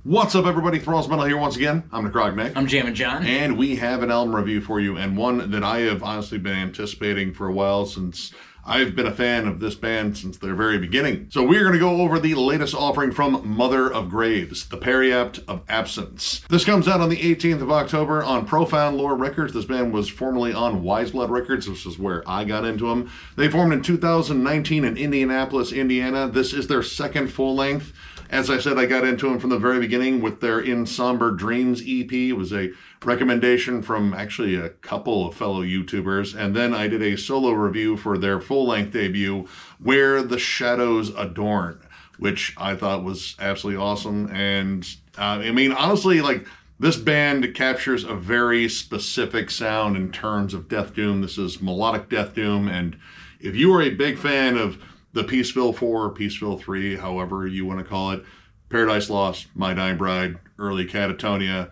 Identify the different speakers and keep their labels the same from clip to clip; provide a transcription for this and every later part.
Speaker 1: What's up, everybody? Thralls Metal here once again. I'm Necrotic.
Speaker 2: I'm Jammin John.
Speaker 1: And we have an album review for you, and one that I have honestly been anticipating for a while, since I've been a fan of this band since their very beginning. So we're going to go over the latest offering from Mother of Graves, the Periapt of Absence. This comes out on the 18th of October on Profound Lore Records. This band was formerly on Wise Blood Records. This is where I got into them. They formed in 2019 in Indianapolis, Indiana. This is their second full-length. As I said, I got into them from the very beginning with their In Somber Dreams EP. It was a recommendation from actually a couple of fellow YouTubers. And then I did a solo review for their full-length debut, Where the Shadows Adorn, which I thought was absolutely awesome. And I mean, honestly, like, this band captures a very specific sound in terms of death doom. This is melodic death doom. And if you are a big fan of the Peaceville 4, Peaceville 3, however you want to call it, Paradise Lost, My Dying Bride, Early Catatonia,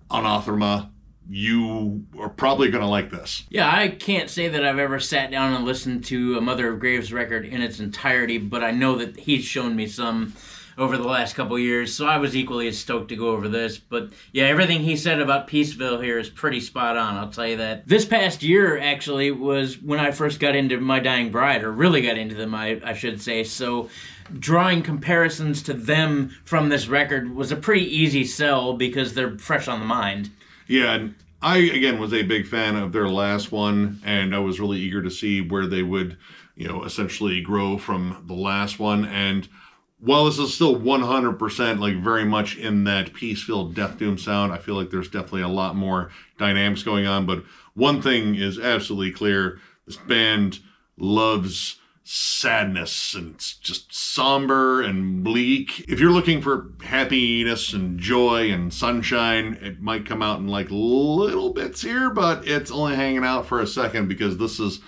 Speaker 1: Anathema, you are probably going to like this.
Speaker 2: Yeah, I can't say that I've ever sat down and listened to a Mother of Graves record in its entirety, but I know that he's shown me some over the last couple years, so I was equally as stoked to go over this. But yeah, everything he said about Peaceville here is pretty spot on, I'll tell you that. This past year, actually, was when I first got into My Dying Bride, or really got into them, I should say. So drawing comparisons to them from this record was a pretty easy sell because they're fresh on the mind.
Speaker 1: Yeah, and I, again, was a big fan of their last one, and I was really eager to see where they would, essentially grow from the last one. And while this is still 100% like very much in that peace-filled death doom sound, I feel like there's definitely a lot more dynamics going on. But one thing is absolutely clear: this band loves sadness, and it's just somber and bleak. If you're looking for happiness and joy and sunshine, it might come out in like little bits here, but it's only hanging out for a second because this is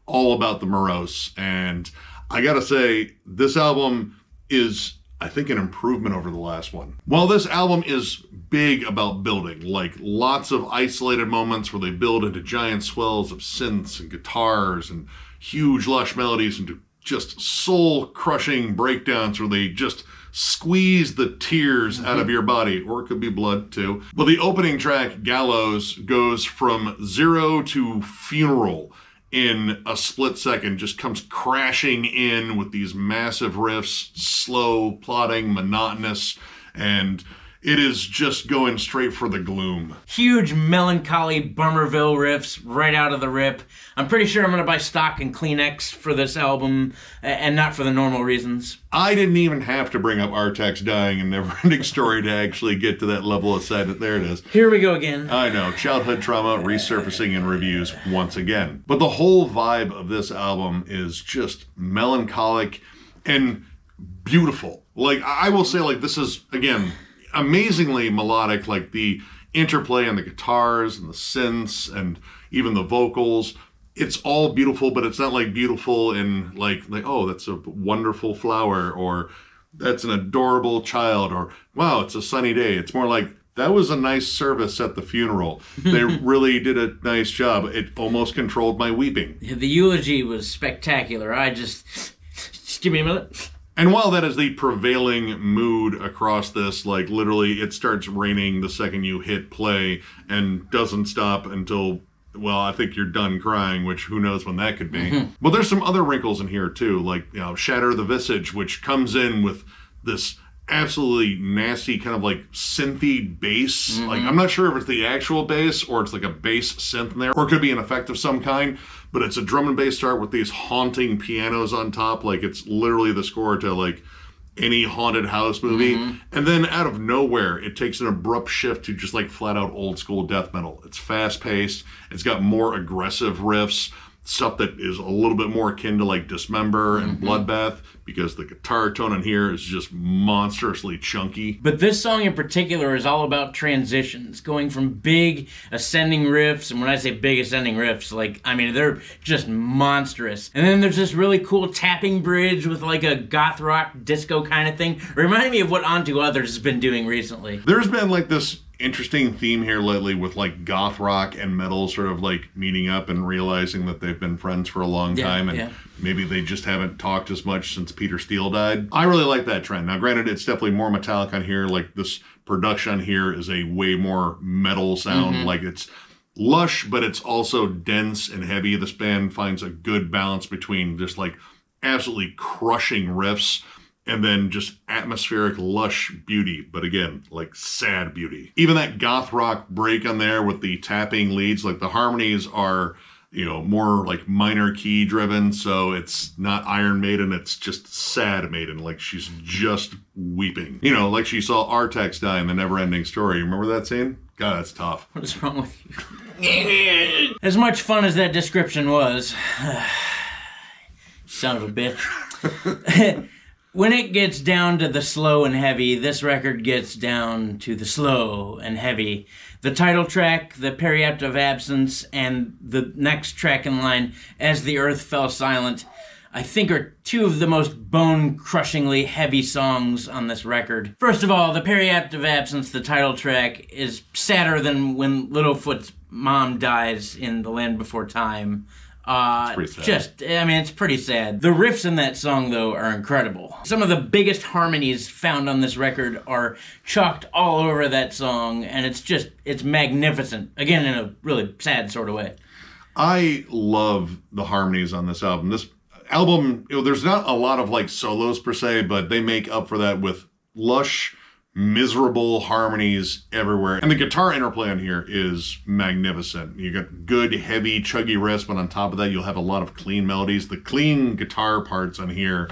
Speaker 1: all about the morose. And I gotta say, this album is, I think, an improvement over the last one. While this album is big about building, like lots of isolated moments where they build into giant swells of synths and guitars and huge lush melodies into just soul-crushing breakdowns where they just squeeze the tears out of your body, or it could be blood too. But the opening track, Gallows, goes from zero to funeral in a split second, just comes crashing in with these massive riffs, slow, plodding, monotonous, and it is just going straight for the gloom.
Speaker 2: Huge, melancholy Bummerville riffs right out of the rip. I'm pretty sure I'm going to buy stock in Kleenex for this album, and not for the normal reasons.
Speaker 1: I didn't even have to bring up Artax dying and Neverending Story to actually get to that level of sadness. There it is.
Speaker 2: Here we go again.
Speaker 1: I know, childhood trauma resurfacing in reviews once again. But the whole vibe of this album is just melancholic and beautiful. Like, I will say, like, this is, again, amazingly melodic, like the interplay on the guitars and the synths and even the vocals. It's all beautiful, but it's not like beautiful in like, oh, that's a wonderful flower, or that's an adorable child, or wow, it's a sunny day. It's more like, that was a nice service at the funeral. They really did a nice job. It almost controlled my weeping.
Speaker 2: The eulogy was spectacular. Just give me a minute.
Speaker 1: And while that is the prevailing mood across this, like literally it starts raining the second you hit play and doesn't stop until, well, I think you're done crying, which who knows when that could be. But there's some other wrinkles in here too, like, Shatter the Visage, which comes in with this absolutely nasty kind of like synthy bass. Like, I'm not sure if it's the actual bass or it's like a bass synth in there, or it could be an effect of some kind, but it's a drum and bass start with these haunting pianos on top. Like, it's literally the score to like any haunted house movie. And then out of nowhere, it takes an abrupt shift to just like flat out old school death metal. It's fast paced. It's got more aggressive riffs, stuff that is a little bit more akin to like Dismember and Bloodbath, because the guitar tone in here is just monstrously chunky.
Speaker 2: But this song in particular is all about transitions, going from big ascending riffs, and when I say big ascending riffs, like, I mean, they're just monstrous. And then there's this really cool tapping bridge with like a goth rock disco kind of thing. It reminded me of what Onto Others has been doing recently.
Speaker 1: There's been like this interesting theme here lately with like goth rock and metal sort of like meeting up and realizing that they've been friends for a long time, and maybe they just haven't talked as much since Peter Steele died. I really like that trend. Now, granted, it's definitely more metallic on here. Like this production here is a way more metal sound. Like it's lush, but it's also dense and heavy. This band finds a good balance between just like absolutely crushing riffs and then just atmospheric, lush beauty, but again, like sad beauty. Even that goth rock break on there with the tapping leads, like the harmonies are, you know, more like minor key driven, so it's not Iron Maiden, it's just sad Maiden, like she's just weeping. You know, like she saw Artax die in The Neverending Story. Remember that scene? God, that's tough.
Speaker 2: What is wrong with you? As much fun as that description was, son of a bitch. When it gets down to the slow and heavy, this record gets down to the slow and heavy. The title track, the Periapt of Absence, and the next track in line, As the Earth Fell Silent, I think are two of the most bone-crushingly heavy songs on this record. First of all, the Periapt of Absence, the title track, is sadder than when Littlefoot's mom dies in The Land Before Time.
Speaker 1: It's pretty sad.
Speaker 2: It's pretty sad. The riffs in that song, though, are incredible. Some of the biggest harmonies found on this record are chalked all over that song, and it's magnificent. Again, in a really sad sort of way.
Speaker 1: I love the harmonies on this album. This album, you know, there's not a lot of like solos per se, but they make up for that with lush, miserable harmonies everywhere. And the guitar interplay on here is magnificent. You got good, heavy, chuggy riffs, but on top of that, you'll have a lot of clean melodies. The clean guitar parts on here,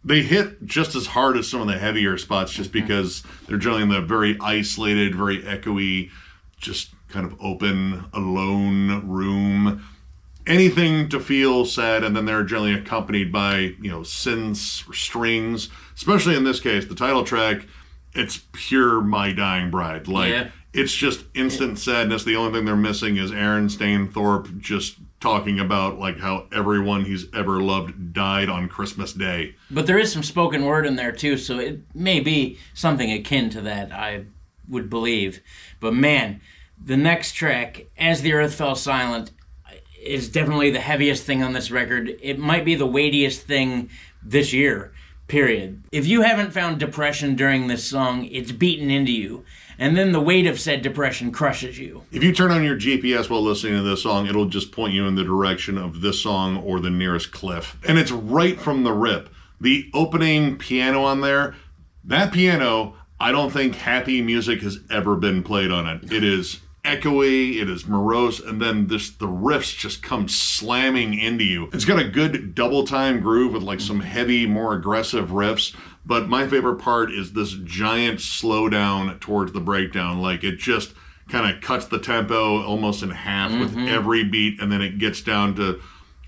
Speaker 1: they hit just as hard as some of the heavier spots just because they're generally in the very isolated, very echoey, just kind of open, alone room. Anything to feel sad, and then they're generally accompanied by, you know, synths or strings. Especially in this case, the title track, it's pure My Dying Bride. Like, it's just instant sadness. The only thing they're missing is Aaron Stainthorpe just talking about like how everyone he's ever loved died on Christmas Day.
Speaker 2: But there is some spoken word in there too, so it may be something akin to that, I would believe. But man, the next track, As the Earth Fell Silent, is definitely the heaviest thing on this record. It might be the weightiest thing this year. Period. If you haven't found depression during this song, it's beaten into you. And then the weight of said depression crushes you.
Speaker 1: If you turn on your GPS while listening to this song, it'll just point you in the direction of this song or the nearest cliff. And it's right from the rip. The opening piano on there, that piano, I don't think happy music has ever been played on it. It is echoey, it is morose, and then the riffs just come slamming into you. It's got a good double time groove with like some heavy, more aggressive riffs, but my favorite part is this giant slowdown towards the breakdown. Like it just kind of cuts the tempo almost in half with every beat, and then it gets down to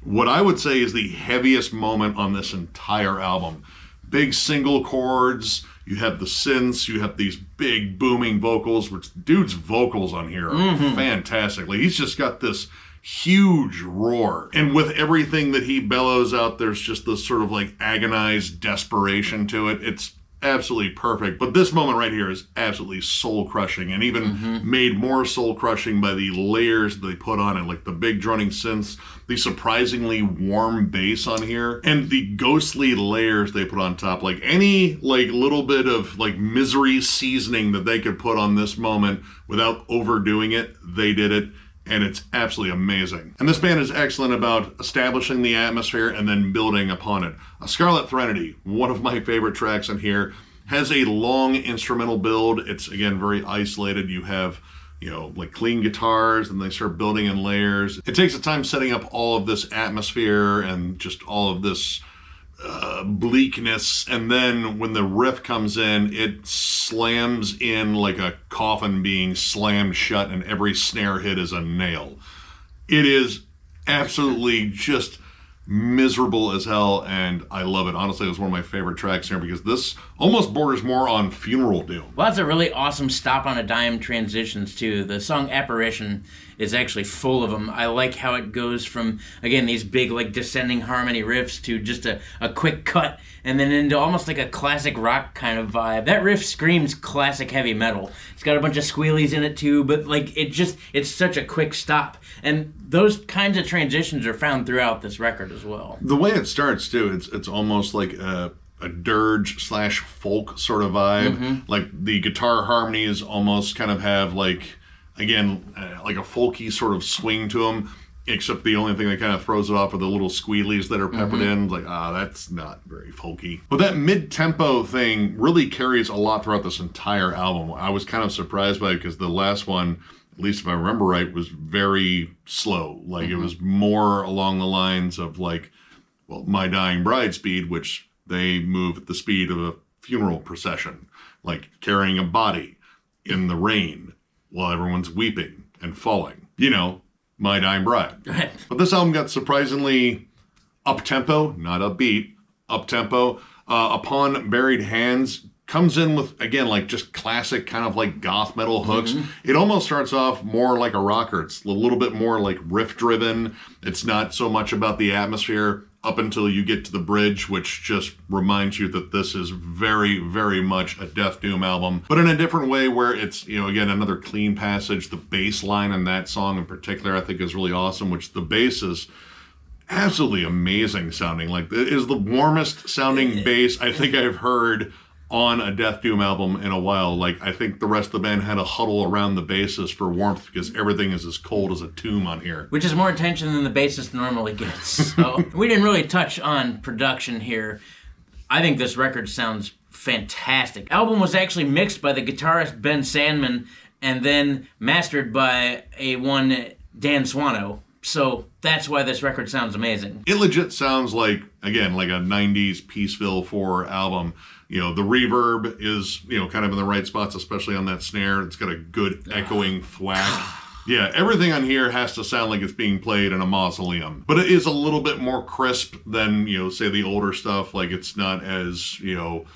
Speaker 1: what I would say is the heaviest moment on this entire album. Big single chords, you have the synths, you have these big booming vocals, which dude's vocals on here are fantastic. Like, he's just got this huge roar. And with everything that he bellows out, there's just this sort of like agonized desperation to it. It's absolutely perfect. But this moment right here is absolutely soul-crushing, and even made more soul-crushing by the layers they put on it, like the big droning synths, the surprisingly warm bass on here, and the ghostly layers they put on top. Like any like little bit of like misery seasoning that they could put on this moment without overdoing it, they did it. And it's absolutely amazing. And this band is excellent about establishing the atmosphere and then building upon it. A Scarlet Threnody, one of my favorite tracks on here, has a long instrumental build. It's, again, very isolated. You have, you know, like clean guitars, and they start building in layers. It takes a time setting up all of this atmosphere and just all of this bleakness, and then when the riff comes in, it slams in like a coffin being slammed shut, and every snare hit is a nail. It is absolutely just miserable as hell, and I love it. Honestly, it was one of my favorite tracks here because this almost borders more on funeral doom.
Speaker 2: Lots of really awesome stop on a dime transitions too. The song Apparition is actually full of them. I like how it goes from, again, these big like descending harmony riffs to just a quick cut and then into almost like a classic rock kind of vibe. That riff screams classic heavy metal. It's got a bunch of squealies in it too, but like it's such a quick stop. And those kinds of transitions are found throughout this record as well.
Speaker 1: The way it starts too, it's almost like a dirge / folk sort of vibe. Like the guitar harmonies almost kind of have like, again, like a folky sort of swing to them, except the only thing that kind of throws it off are the little squealies that are peppered in. Like, that's not very folky. But that mid-tempo thing really carries a lot throughout this entire album. I was kind of surprised by it because the last one, at least if I remember right, was very slow. Like, it was more along the lines of like, well, My Dying Bride speed, which they move at the speed of a funeral procession, like carrying a body in the rain while everyone's weeping and falling. You know, My Dying Bride. But this album got surprisingly up-tempo, not upbeat, up-tempo. Upon Buried Hands comes in with, again, like just classic kind of like goth metal hooks. It almost starts off more like a rocker. It's a little bit more like riff-driven. It's not so much about the atmosphere up until you get to the bridge, which just reminds you that this is very, very much a Death Doom album, but in a different way where it's, you know, again, another clean passage. The bass line in that song in particular, I think is really awesome, which the bass is absolutely amazing sounding. Like, it is the warmest sounding bass I think I've heard on a Death Doom album in a while. Like, I think the rest of the band had to huddle around the bassist for warmth because everything is as cold as a tomb on here.
Speaker 2: Which is more attention than the bassist normally gets. So we didn't really touch on production here. I think this record sounds fantastic. Album was actually mixed by the guitarist Ben Sandman and then mastered by one Dan Swano. So that's why this record sounds amazing.
Speaker 1: It legit sounds like, again, like a 90s Peaceville 4 album. You know, the reverb is, you know, kind of in the right spots, especially on that snare. It's got a good echoing thwack. Yeah, everything on here has to sound like it's being played in a mausoleum. But it is a little bit more crisp than, you know, say the older stuff. Like, it's not as, you know,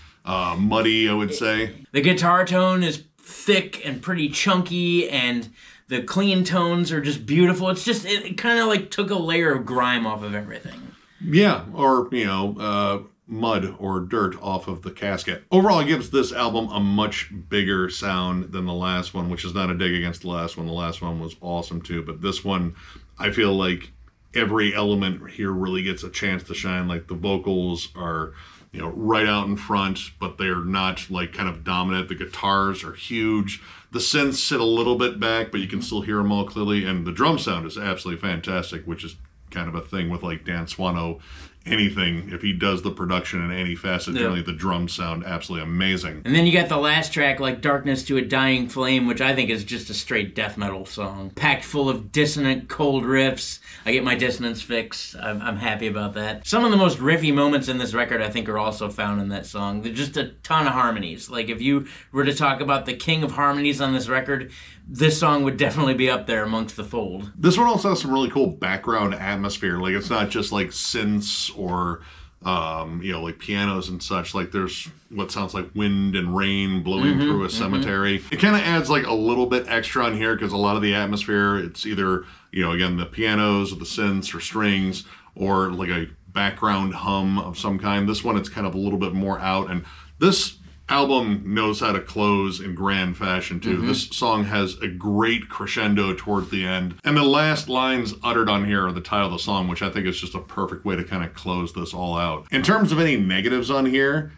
Speaker 1: muddy, I would say.
Speaker 2: The guitar tone is thick and pretty chunky, and the clean tones are just beautiful. It's just, it kind of like took a layer of grime off of everything.
Speaker 1: Yeah, or, you know, mud or dirt off of the casket. Overall, it gives this album a much bigger sound than the last one, which is not a dig against the last one. The last one was awesome too, but this one, I feel like every element here really gets a chance to shine. Like, the vocals are, you know, right out in front, but they're not like kind of dominant. The guitars are huge. The synths sit a little bit back, but you can still hear them all clearly. And the drum sound is absolutely fantastic, which is kind of a thing with like Dan Swano. Anything, if he does the production in any facet, generally the drums sound absolutely amazing.
Speaker 2: And then you got the last track, like Darkness to a Dying Flame, which I think is just a straight death metal song. Packed full of dissonant, cold riffs. I get my dissonance fix. I'm happy about that. Some of the most riffy moments in this record, I think, are also found in that song. There's just a ton of harmonies. Like, if you were to talk about the king of harmonies on this record, this song would definitely be up there amongst the fold.
Speaker 1: This one also has some really cool background atmosphere. Like, it's not just like synths or you know, like pianos and such. Like, there's what sounds like wind and rain blowing through a cemetery. It kind of adds like a little bit extra on here because a lot of the atmosphere, it's either, you know, again, the pianos or the synths or strings or like a background hum of some kind. This one, it's kind of a little bit more out, and this album knows how to close in grand fashion too. This song has a great crescendo towards the end, and the last lines uttered on here are the title of the song, which I think is just a perfect way to kind of close this all out. In terms of any negatives on here,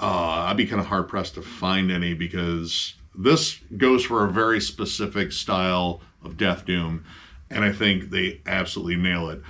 Speaker 1: I'd be kind of hard pressed to find any, because this goes for a very specific style of Death Doom, and I think they absolutely nail it.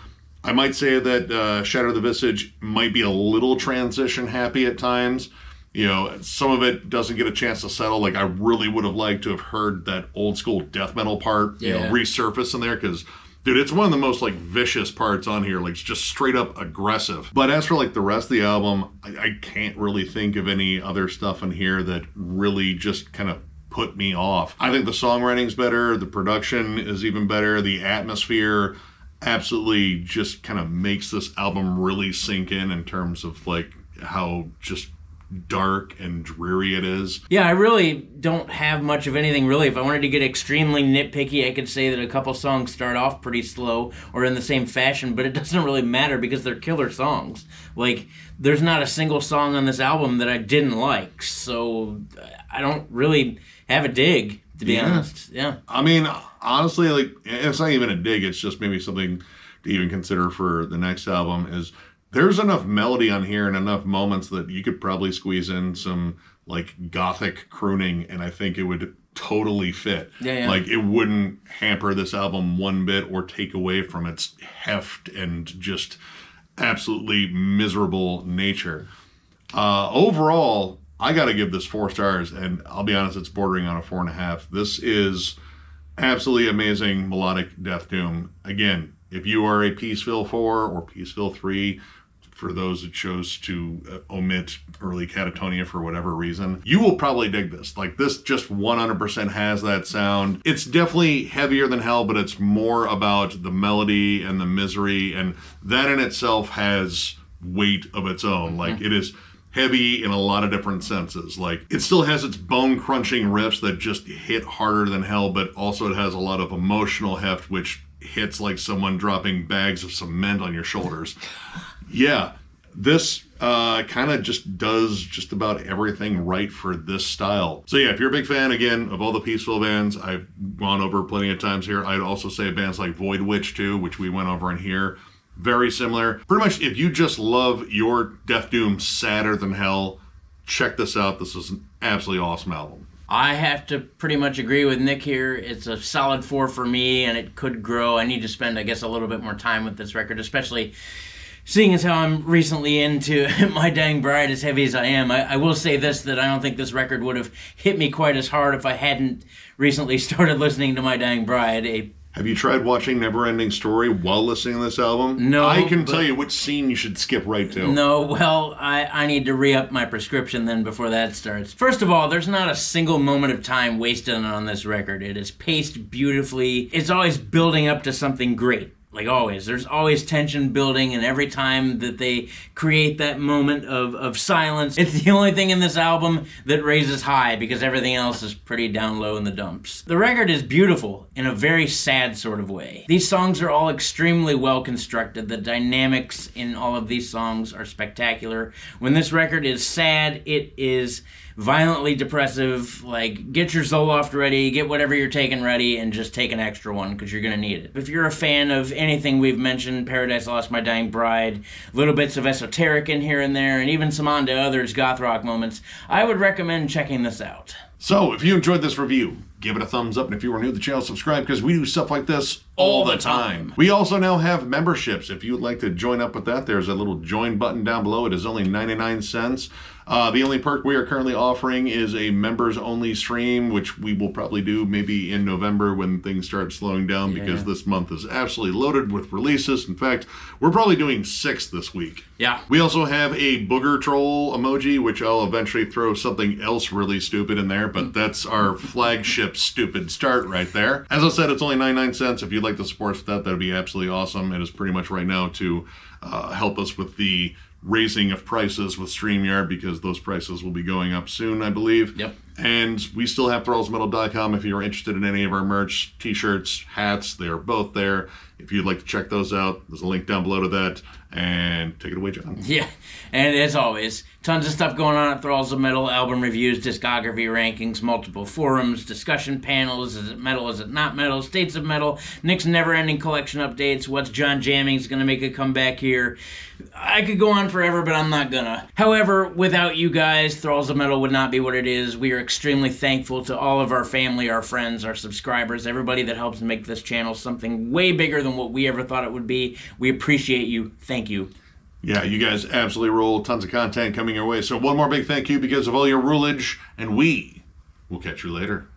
Speaker 1: I might say that Shatter the Visage might be a little transition happy at times. You know, some of it doesn't get a chance to settle. Like, I really would have liked to have heard that old school death metal part, you know, resurface in there, because, dude, it's one of the most, like, vicious parts on here. Like, it's just straight up aggressive. But as for, like, the rest of the album, I can't really think of any other stuff in here that really just kind of put me off. I think the songwriting's better, the production is even better, the atmosphere absolutely just kind of makes this album really sink in terms of, like, how just dark and dreary it is.
Speaker 2: Yeah, I really don't have much of anything really. If I wanted to get extremely nitpicky, I could say that a couple songs start off pretty slow or in the same fashion, but it doesn't really matter because they're killer songs. Like, there's not a single song on this album that I didn't like, so I don't really have a dig, to be honest. Yeah.
Speaker 1: I mean, honestly, like, it's not even a dig, it's just maybe something to even consider for the next album is there's enough melody on here and enough moments that you could probably squeeze in some like gothic crooning and I think it would totally fit.
Speaker 2: Yeah.
Speaker 1: Like it wouldn't hamper this album one bit or take away from its heft and just absolutely miserable nature. Overall, I got to give this 4 stars, and I'll be honest, it's bordering on a 4.5. This is absolutely amazing melodic death doom. Again, if you are a Peaceville 4 or Peaceville 3, for those that chose to omit early Catatonia for whatever reason, you will probably dig this. Like, this just 100% has that sound. It's definitely heavier than hell, but it's more about the melody and the misery, and that in itself has weight of its own. Like, it is heavy in a lot of different senses. Like, it still has its bone-crunching riffs that just hit harder than hell, but also it has a lot of emotional heft, which hits like someone dropping bags of cement on your shoulders. Yeah, this kind of just does just about everything right for this style. So yeah, if you're a big fan, again, of all the Peaceville bands, I've gone over plenty of times here. I'd also say bands like Void Witch too, which we went over in here. Very similar. Pretty much, if you just love your death doom sadder than hell, check this out. This is an absolutely awesome album.
Speaker 2: I have to pretty much agree with Nick here. It's a solid 4 for me, and it could grow. I need to spend, I guess, a little bit more time with this record, especially seeing as how I'm recently into My Dying Bride as heavy as I am. I will say this, that I don't think this record would have hit me quite as hard if I hadn't recently started listening to My Dying Bride.
Speaker 1: Have you tried watching Neverending Story while listening to this album?
Speaker 2: No.
Speaker 1: I can tell you which scene you should skip right to.
Speaker 2: No, well, I need to re-up my prescription then before that starts. First of all, there's not a single moment of time wasted on this record. It is paced beautifully. It's always building up to something great. Like always, there's always tension building, and every time that they create that moment of silence, it's the only thing in this album that raises high, because everything else is pretty down low in the dumps. The record is beautiful in a very sad sort of way. These songs are all extremely well constructed. The dynamics in all of these songs are spectacular. When this record is sad, it is violently depressive. Like, get your Zoloft ready, get whatever you're taking ready, and just take an extra one, because you're going to need it. If you're a fan of anything we've mentioned, Paradise Lost, My Dying Bride, little bits of esoteric in here and there, and even some On to Others goth rock moments, I would recommend checking this out.
Speaker 1: So, if you enjoyed this review, give it a thumbs up, and if you are new to the channel, subscribe, because we do stuff like this all the time. We also now have memberships. If you would like to join up with that, there's a little join button down below. It is only 99 cents. The only perk we are currently offering is a members-only stream, which we will probably do maybe in November when things start slowing down, because this month is absolutely loaded with releases. In fact, we're probably doing 6 this week.
Speaker 2: Yeah.
Speaker 1: We also have a booger troll emoji, which I'll eventually throw something else really stupid in there, but that's our flagship stupid start right there. As I said, it's only 99 cents. If you'd like to support us with that, that'd be absolutely awesome. It is pretty much right now to help us with the raising of prices with StreamYard, because those prices will be going up soon, I believe.
Speaker 2: Yep.
Speaker 1: And we still have thrallsmetal.com if you're interested in any of our merch, t-shirts, hats. They are both there. If you'd like to check those out, there's a link down below to that. And take it away, John.
Speaker 2: Yeah, and as always, tons of stuff going on at Thralls of Metal, album reviews, discography rankings, multiple forums, discussion panels, is it metal, is it not metal, states of metal, Nick's never-ending collection updates, what's John Jamming's going to make a comeback here. I could go on forever, but I'm not gonna. However, without you guys, Thralls of Metal would not be what it is. We are extremely thankful to all of our family, our friends, our subscribers, everybody that helps make this channel something way bigger than what we ever thought it would be. We appreciate you. Thank you.
Speaker 1: Yeah, you guys absolutely roll. Tons of content coming your way. So one more big thank you because of all your rulage, and we will catch you later.